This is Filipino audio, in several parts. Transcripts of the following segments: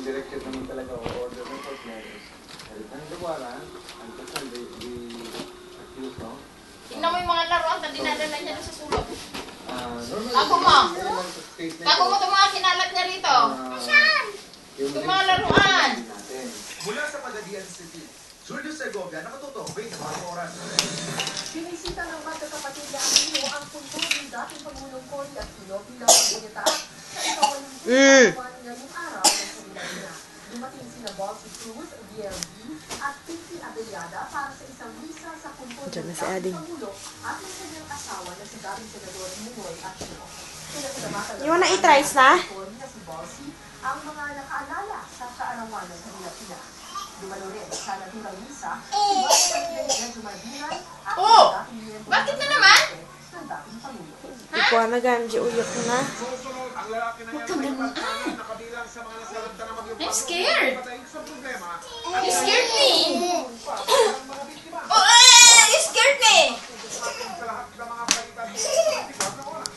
directed naman talaga o-order ng court letters. Ang gawaran, ang kasal, the accused, no? Tingnan mo yung mga laruan na dinadala niya sa sulok. Normally, Ako mo! statement, Bago mo itong mga kinalat niya rito. Itong mga laruan. Mula sa Pagadian City, Julio Segovia, nakatutok 20 oras. Binisita ng magkakapatid na Aquino ang punto ng dating Pangulong Cory Aquino bilang pagpunita sa ikawalong ngayong araw ng Pilipinas. Dumating sina Bossy Cruz, DLG at Titi Abellada para sa isang misa sa punto ng dating Pangulo at ng kanyang asawa na si dating Senador Ninoy Aquino. You wanna eat rice na? Si Bossy ang mga nakaalala sa kaarawan ng Pilipinas. Dumalo rin sa naturang misa, si Bossy medyo mabihan at Oh! Bakit na naman? ng dating Pangulo. Ikaw na ganji uyok na. Susunod, ang lalaki na yan ay pagkain na kabilang sa mga nasalanta na maging I'm scared. patay sa problema. You scared me. Ang mga biktima. Oh, you scared me. Sa lahat ng mga balitan sa 24 na oras.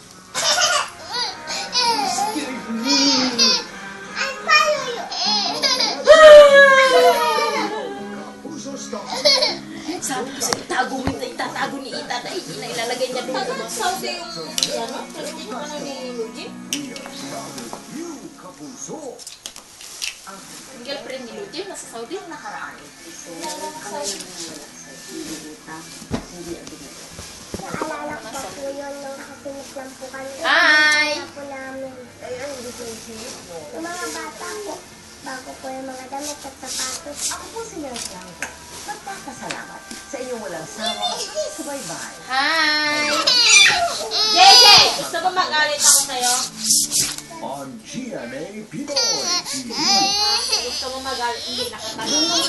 Puso stop. Sabi ko sa itatago ni Ita na ilalagay niya doon. Ano sabi yung ano? Plastic ano ni Luigi? You, Kapuso. Yung girlfriend ni Luigi nasa Saudi. Naalala ko pa po yun nung kasunod lang po kami. Hi! Kaya po namin yung mga bata po. Bago po yung mga damit at sapatos. Ako po si Nels Langko. Magpapasalamat sa inyong walang sawang subaybay. Hi! JJ! Gusto ba magalit ako sa'yo? On GMA Pinoy TV. Gusto mo magalit? Hindi nakatanong.